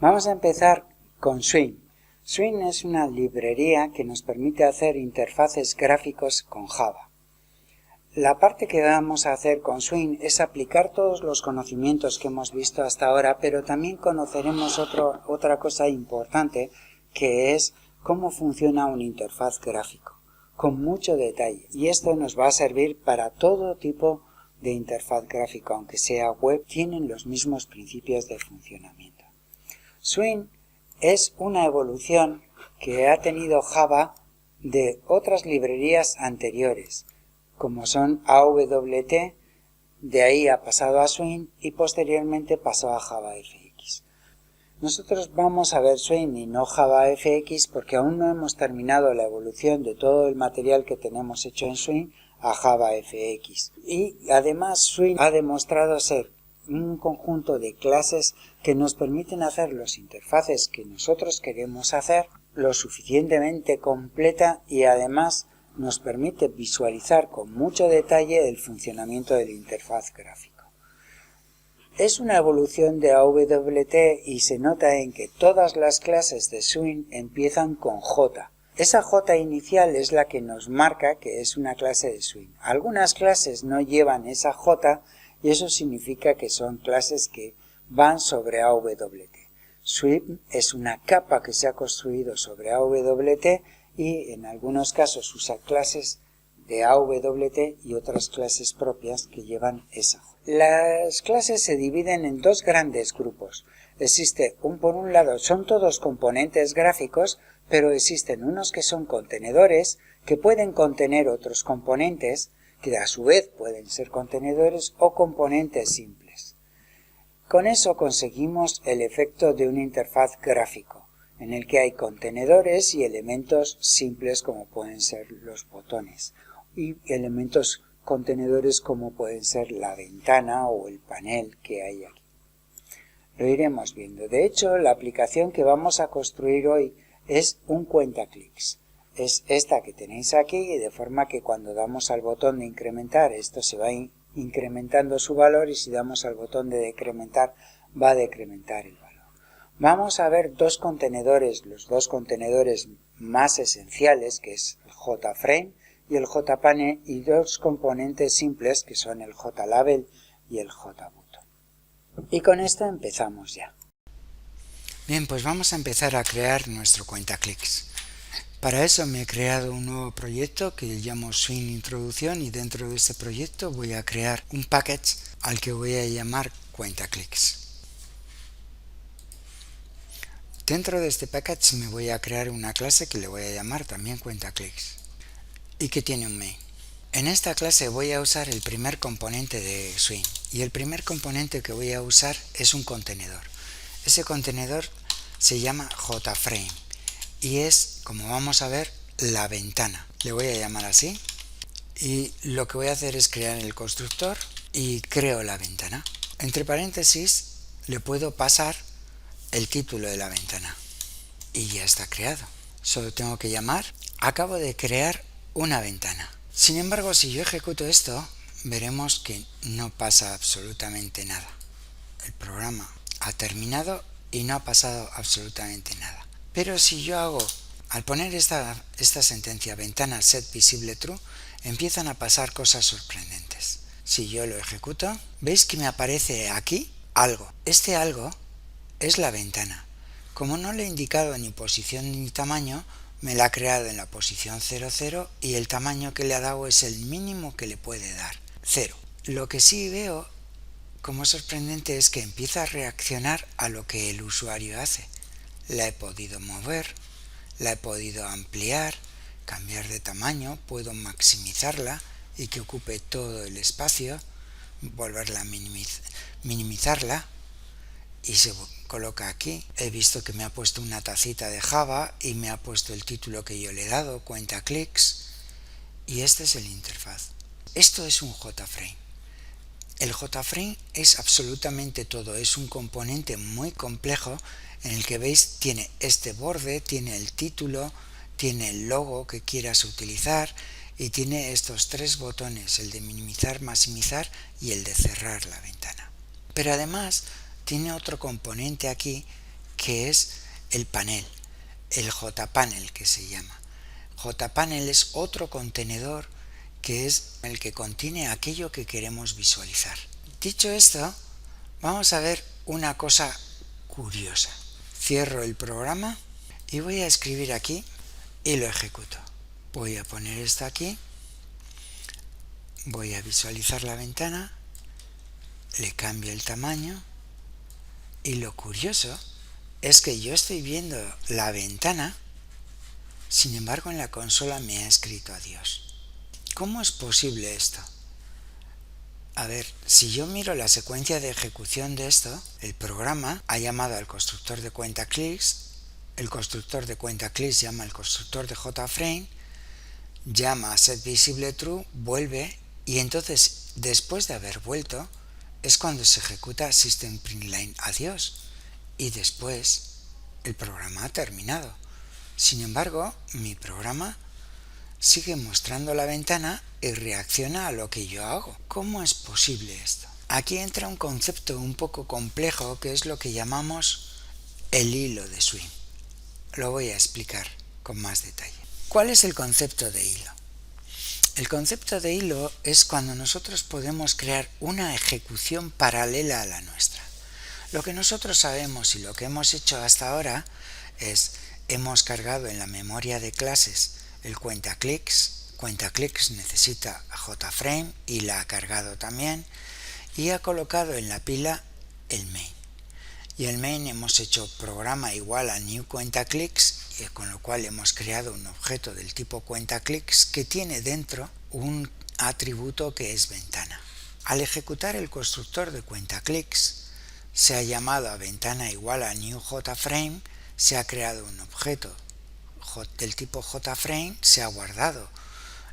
Vamos a empezar con Swing. Swing es una librería que nos permite hacer interfaces gráficos con Java. La parte que vamos a hacer con Swing es aplicar todos los conocimientos que hemos visto hasta ahora, pero también conoceremos otra cosa importante, que es cómo funciona una interfaz gráfico, con mucho detalle. Y esto nos va a servir para todo tipo de interfaz gráfica, aunque sea web, tienen los mismos principios de funcionamiento. Swing es una evolución que ha tenido Java de otras librerías anteriores, como son AWT, de ahí ha pasado a Swing y posteriormente pasó a JavaFX. Nosotros vamos a ver Swing y no JavaFX porque aún no hemos terminado la evolución de todo el material que tenemos hecho en Swing a JavaFX. Y además Swing ha demostrado ser un conjunto de clases que nos permiten hacer las interfaces que nosotros queremos hacer lo suficientemente completa y además nos permite visualizar con mucho detalle el funcionamiento de la interfaz gráfico. Es una evolución de AWT y se nota en que todas las clases de Swing empiezan con J. Esa J inicial es la que nos marca que es una clase de Swing. Algunas clases no llevan esa J y eso significa que son clases que van sobre AWT. Swing es una capa que se ha construido sobre AWT y en algunos casos usa clases de AWT y otras clases propias que llevan esa J. Las clases se dividen en dos grandes grupos. Existe por un lado, son todos componentes gráficos, pero existen unos que son contenedores que pueden contener otros componentes que a su vez pueden ser contenedores o componentes simples. Con eso conseguimos el efecto de una interfaz gráfico, en el que hay contenedores y elementos simples como pueden ser los botones, y elementos contenedores como pueden ser la ventana o el panel que hay aquí. Lo iremos viendo. De hecho, la aplicación que vamos a construir hoy es un cuentaclics. Es esta que tenéis aquí, de forma que cuando damos al botón de incrementar, esto se va incrementando su valor y si damos al botón de decrementar, va a decrementar el valor. Vamos a ver dos contenedores, los dos contenedores más esenciales, que es el JFrame y el JPane, y dos componentes simples, que son el JLabel y el JButton. Y con esto empezamos ya. Bien, pues vamos a empezar a crear nuestro cuentaclics. Para eso me he creado un nuevo proyecto que llamo Swing Introducción y dentro de este proyecto voy a crear un package al que voy a llamar cuentaclics. Dentro de este package me voy a crear una clase que le voy a llamar también cuentaclics y que tiene un main. En esta clase voy a usar el primer componente de Swing y el primer componente que voy a usar es un contenedor. Ese contenedor se llama JFrame y es, como vamos a ver, la ventana. Le voy a llamar así y lo que voy a hacer es crear el constructor y creo la ventana. Entre paréntesis le puedo pasar el título de la ventana y ya está creado. Solo tengo que llamar. Acabo de crear una ventana. Sin embargo, si yo ejecuto esto, veremos que no pasa absolutamente nada. El programa ha terminado y no ha pasado absolutamente nada. Pero si yo hago, al poner esta sentencia ventana set visible true, empiezan a pasar cosas sorprendentes. Si yo lo ejecuto, veis que me aparece aquí algo. Este algo es la ventana. Como no le he indicado ni posición ni tamaño, me la ha creado en la posición 00 y el tamaño que le ha dado es el mínimo que le puede dar, 0. Lo que sí veo como sorprendente es que empieza a reaccionar a lo que el usuario hace. La he podido mover, la he podido ampliar, cambiar de tamaño, puedo maximizarla y que ocupe todo el espacio, volverla a minimizarla y se coloca aquí. He visto que me ha puesto una tacita de Java y me ha puesto el título que yo le he dado, cuentaclics, y este es el interfaz. Esto es un JFrame. El JFrame es absolutamente todo, es un componente muy complejo en el que veis tiene este borde, tiene el título, tiene el logo que quieras utilizar y tiene estos tres botones, el de minimizar, maximizar y el de cerrar la ventana. Pero además tiene otro componente aquí que es el panel, el JPanel que se llama. JPanel es otro contenedor que es el que contiene aquello que queremos visualizar. Dicho esto, vamos a ver una cosa curiosa. Cierro el programa y voy a escribir aquí y lo ejecuto. Voy a poner esto aquí, voy a visualizar la ventana, le cambio el tamaño y lo curioso es que yo estoy viendo la ventana, sin embargo en la consola me ha escrito adiós. ¿Cómo es posible esto? A ver, si yo miro la secuencia de ejecución de esto, el programa ha llamado al constructor de cuenta clicks, el constructor de cuenta clicks llama al constructor de JFrame, llama a setVisibleTrue, vuelve y entonces después de haber vuelto es cuando se ejecuta system.println adiós y después el programa ha terminado. Sin embargo, mi programa sigue mostrando la ventana y reacciona a lo que yo hago. ¿Cómo es posible esto? Aquí entra un concepto un poco complejo que es lo que llamamos el hilo de swing. Lo voy a explicar con más detalle. ¿Cuál es el concepto de hilo? El concepto de hilo es cuando nosotros podemos crear una ejecución paralela a la nuestra. Lo que nosotros sabemos y lo que hemos hecho hasta ahora es hemos cargado en la memoria de clases el cuentaclicks necesita JFrame y la ha cargado también y ha colocado en la pila el main. Y el main hemos hecho programa igual a new cuentaclicks, con lo cual hemos creado un objeto del tipo cuentaclicks que tiene dentro un atributo que es ventana. Al ejecutar el constructor de cuentaclicks se ha llamado a ventana igual a new JFrame, se ha creado un objeto del tipo JFrame, se ha guardado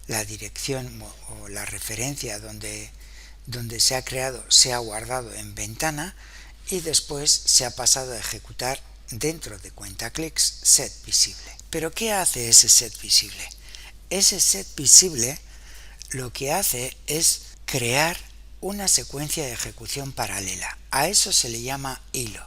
la dirección o la referencia donde se ha creado, se ha guardado en ventana y después se ha pasado a ejecutar dentro de cuentaclicks setVisible. ¿Pero qué hace ese setVisible? Ese setVisible lo que hace es crear una secuencia de ejecución paralela. A eso se le llama hilo.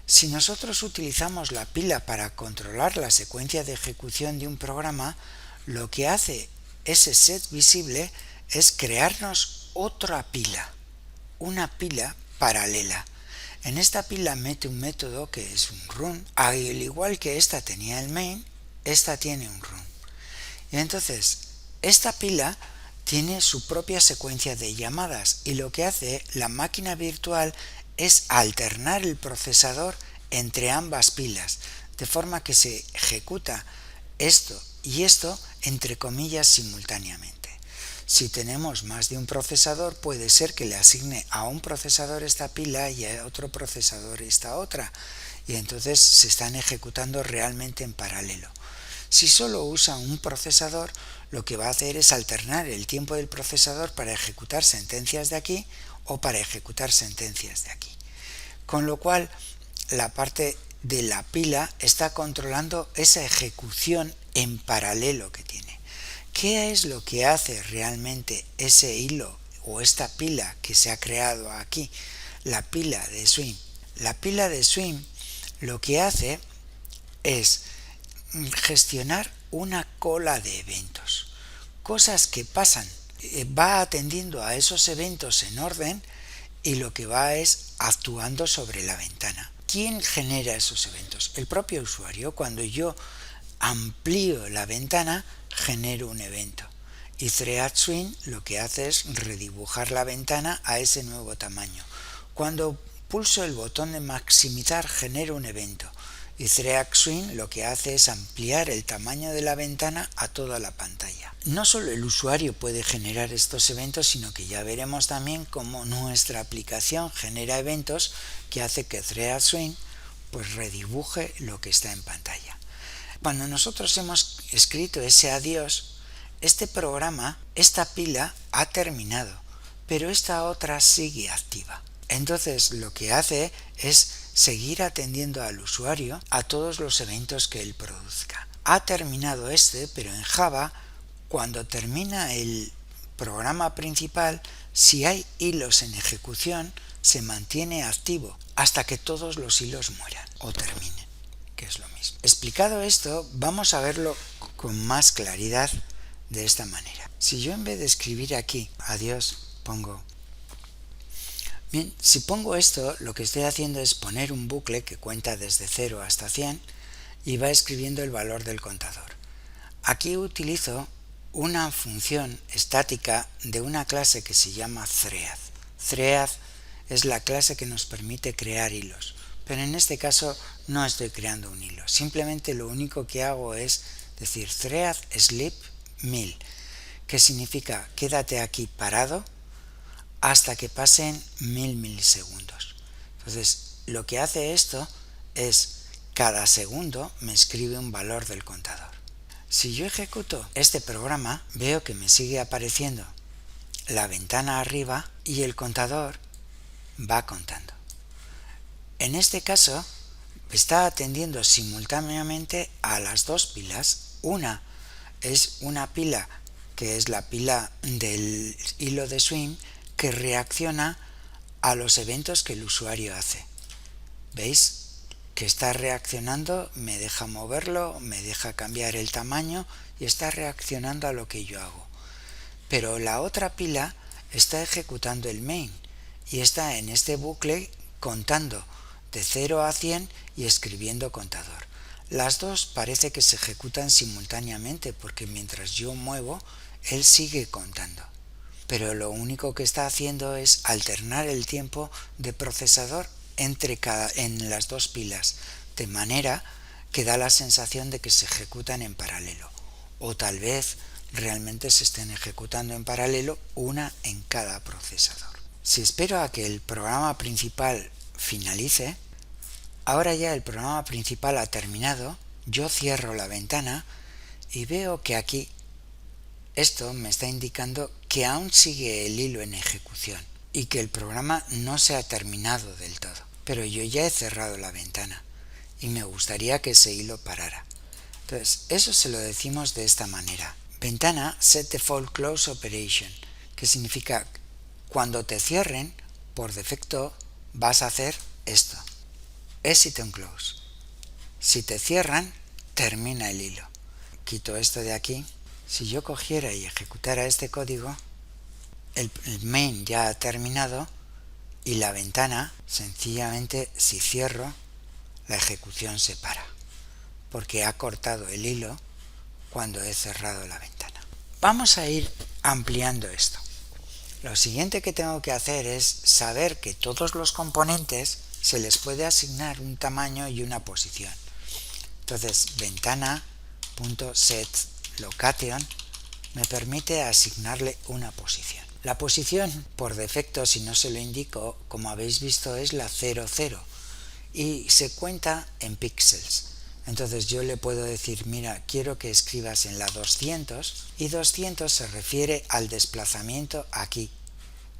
Si nosotros utilizamos la pila para controlar la secuencia de ejecución de un programa, lo que hace ese setVisible es crearnos otra pila, una pila paralela. En esta pila mete un método que es un run, al igual que esta tenía el main, esta tiene un run. Y entonces, esta pila tiene su propia secuencia de llamadas y lo que hace la máquina virtual es alternar el procesador entre ambas pilas, de forma que se ejecuta esto y esto entre comillas simultáneamente. Si tenemos más de un procesador, puede ser que le asigne a un procesador esta pila y a otro procesador esta otra, y entonces se están ejecutando realmente en paralelo. Si solo usa un procesador, lo que va a hacer es alternar el tiempo del procesador para ejecutar sentencias de aquí o para ejecutar sentencias de aquí. Con lo cual, la parte de la pila está controlando esa ejecución en paralelo que tiene. ¿Qué es lo que hace realmente ese hilo o esta pila que se ha creado aquí? La pila de swing. La pila de swing lo que hace es gestionar una cola de eventos, cosas que pasan, va atendiendo a esos eventos en orden y lo que va es actuando sobre la ventana. ¿Quién genera esos eventos? El propio usuario. Cuando yo amplío la ventana, genero un evento. Y ThreadSwing lo que hace es redibujar la ventana a ese nuevo tamaño. Cuando pulso el botón de maximizar, genero un evento. Y ThreadSwing lo que hace es ampliar el tamaño de la ventana a toda la pantalla. No solo el usuario puede generar estos eventos, sino que ya veremos también cómo nuestra aplicación genera eventos que hace que ThreadSwing pues redibuje lo que está en pantalla. Cuando nosotros hemos escrito ese adiós, este programa, esta pila ha terminado, pero esta otra sigue activa. Entonces lo que hace es seguir atendiendo al usuario a todos los eventos que él produzca. Ha terminado este, pero en Java, cuando termina el programa principal, si hay hilos en ejecución, se mantiene activo hasta que todos los hilos mueran o terminen, que es lo mismo. Explicado esto, vamos a verlo con más claridad de esta manera. Si yo en vez de escribir aquí adiós pongo... Bien, si pongo esto, lo que estoy haciendo es poner un bucle que cuenta desde 0 hasta 100 y va escribiendo el valor del contador. Aquí utilizo una función estática de una clase que se llama thread. Thread es la clase que nos permite crear hilos, pero en este caso no estoy creando un hilo. Simplemente lo único que hago es decir thread sleep 1000, que significa quédate aquí parado hasta que pasen 1000 milisegundos. Entonces, lo que hace esto es cada segundo me escribe un valor del contador. Si yo ejecuto este programa, veo que me sigue apareciendo la ventana arriba y el contador va contando. En este caso, está atendiendo simultáneamente a las dos pilas. Una es una pila que es la pila del hilo de swing que reacciona a los eventos que el usuario hace. ¿Veis? Que está reaccionando, me deja moverlo, me deja cambiar el tamaño y está reaccionando a lo que yo hago. Pero la otra pila está ejecutando el main y está en este bucle contando de 0 a 100 y escribiendo contador. Las dos parece que se ejecutan simultáneamente porque mientras yo muevo, él sigue contando. Pero lo único que está haciendo es alternar el tiempo de procesador en las dos pilas, de manera que da la sensación de que se ejecutan en paralelo, o tal vez realmente se estén ejecutando en paralelo, una en cada procesador. Si espero a que el programa principal finalice, ahora ya el programa principal ha terminado, yo cierro la ventana y veo que aquí esto me está indicando que aún sigue el hilo en ejecución y que el programa no se ha terminado del todo. Pero yo ya he cerrado la ventana y me gustaría que ese hilo parara. Entonces, eso se lo decimos de esta manera. Ventana set default close operation, que significa cuando te cierren, por defecto vas a hacer esto. Exit on close. Si te cierran, termina el hilo. Quito esto de aquí. Si yo cogiera y ejecutara este código, el main ya ha terminado y la ventana, sencillamente, si cierro, la ejecución se para, porque ha cortado el hilo cuando he cerrado la ventana. Vamos a ir ampliando esto. Lo siguiente que tengo que hacer es saber que todos los componentes se les puede asignar un tamaño y una posición. Entonces, ventana.setLocation me permite asignarle una posición. La posición, por defecto, si no se lo indico, como habéis visto, es la 00 y se cuenta en píxeles. Entonces yo le puedo decir, mira, quiero que escribas en la 200 y 200 se refiere al desplazamiento aquí,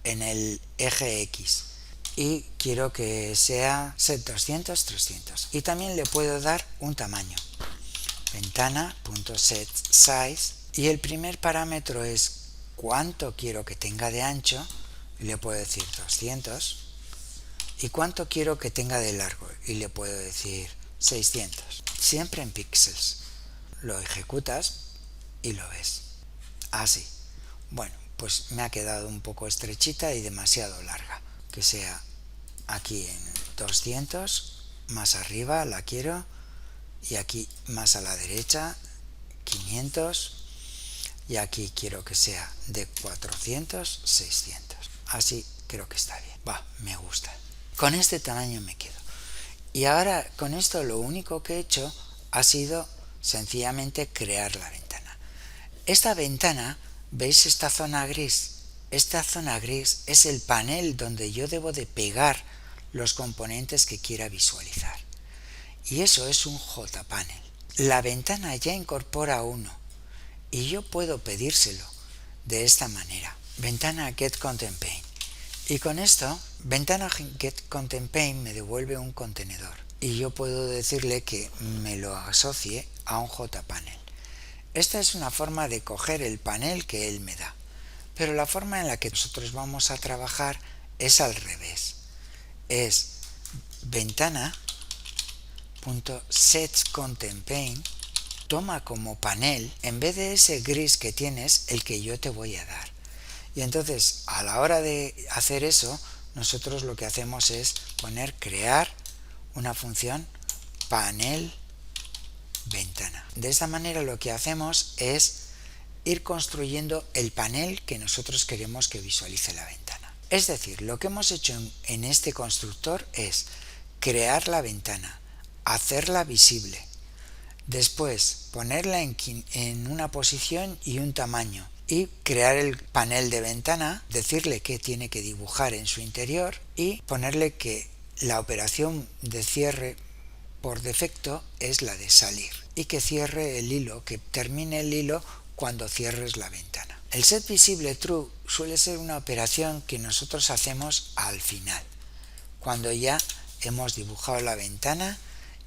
en el eje X. Y quiero que sea set 200, 300. Y también le puedo dar un tamaño. Ventana.setSize y el primer parámetro es cuánto quiero que tenga de ancho, y le puedo decir 200, y cuánto quiero que tenga de largo, y le puedo decir 600, siempre en píxeles. Lo ejecutas y lo ves. Así. Bueno, pues me ha quedado un poco estrechita y demasiado larga. Que sea aquí en 200, más arriba la quiero, y aquí más a la derecha 500, y aquí quiero que sea de 400, 600. Así creo que está bien. Me gusta. Con este tamaño me quedo. Y ahora con esto lo único que he hecho ha sido sencillamente crear la ventana. Esta ventana, ¿veis esta zona gris? Esta zona gris es el panel donde yo debo de pegar los componentes que quiera visualizar. Y eso es un JPanel. La ventana ya incorpora uno y yo puedo pedírselo de esta manera. Ventana getContentPane. Y con esto, ventana getContentPane me devuelve un contenedor. Y yo puedo decirle que me lo asocie a un JPanel. Esta es una forma de coger el panel que él me da. Pero la forma en la que nosotros vamos a trabajar es al revés. Es ventana.setContentPane toma como panel, en vez de ese gris que tienes, el que yo te voy a dar. Y entonces, a la hora de hacer eso, nosotros lo que hacemos es crear una función panel ventana. De esta manera lo que hacemos es ir construyendo el panel que nosotros queremos que visualice la ventana. Es decir, lo que hemos hecho en este constructor es crear la ventana, hacerla visible, después ponerla en una posición y un tamaño y crear el panel de ventana, decirle qué tiene que dibujar en su interior y ponerle que la operación de cierre por defecto es la de salir y que cierre el hilo, que termine el hilo cuando cierres la ventana. El set visible true suele ser una operación que nosotros hacemos al final, cuando ya hemos dibujado la ventana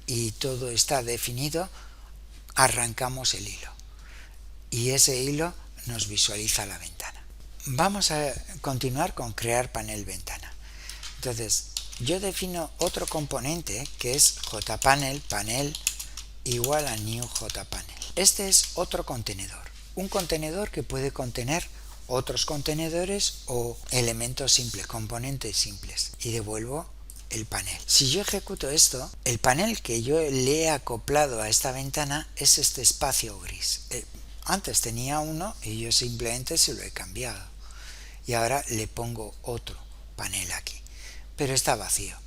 y todo está definido, arrancamos el hilo y ese hilo nos visualiza la ventana. Vamos a continuar con crear panel ventana. Entonces, yo defino otro componente que es jpanel, panel igual a new jpanel. Este es otro contenedor, un contenedor que puede contener otros contenedores o elementos simples, componentes simples, y devuelvo el panel. Si yo ejecuto esto, el panel que yo le he acoplado a esta ventana es este espacio gris. Antes tenía uno y yo simplemente se lo he cambiado y ahora le pongo otro panel aquí, pero está vacío.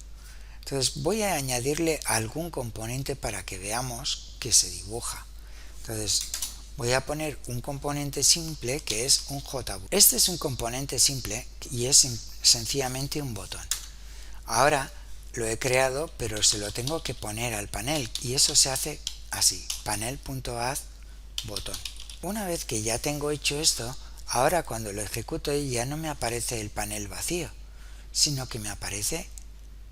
Entonces voy a añadirle algún componente para que veamos que se dibuja. Entonces voy a poner un componente simple que es un JButton. Este es un componente simple y es sencillamente un botón. Ahora lo he creado, pero se lo tengo que poner al panel y eso se hace así, panel.addButton. Una vez que ya tengo hecho esto, ahora cuando lo ejecuto ya no me aparece el panel vacío, sino que me aparece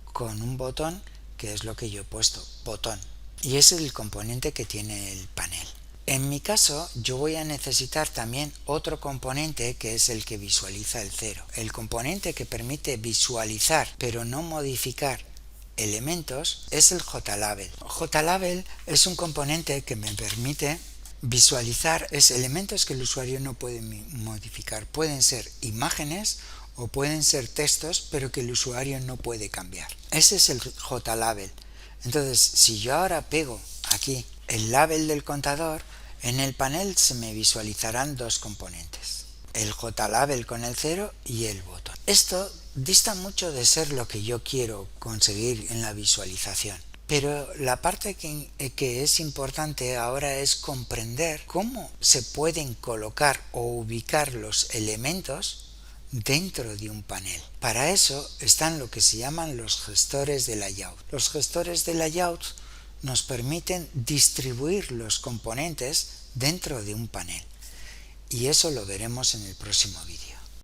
con un botón, que es lo que yo he puesto, botón, y ese es el componente que tiene el panel. En mi caso, yo voy a necesitar también otro componente que es el que visualiza el cero. El componente que permite visualizar pero no modificar elementos es el JLabel. JLabel es un componente que me permite visualizar elementos que el usuario no puede modificar. Pueden ser imágenes o pueden ser textos, pero que el usuario no puede cambiar. Ese es el JLabel. Entonces, si yo ahora pego aquí el label del contador, en el panel se me visualizarán dos componentes, el JLabel con el 0 y el botón. Esto dista mucho de ser lo que yo quiero conseguir en la visualización, pero la parte que es importante ahora es comprender cómo se pueden colocar o ubicar los elementos dentro de un panel. Para eso están lo que se llaman los gestores de layout. Los gestores de layout nos permiten distribuir los componentes dentro de un panel y eso lo veremos en el próximo vídeo.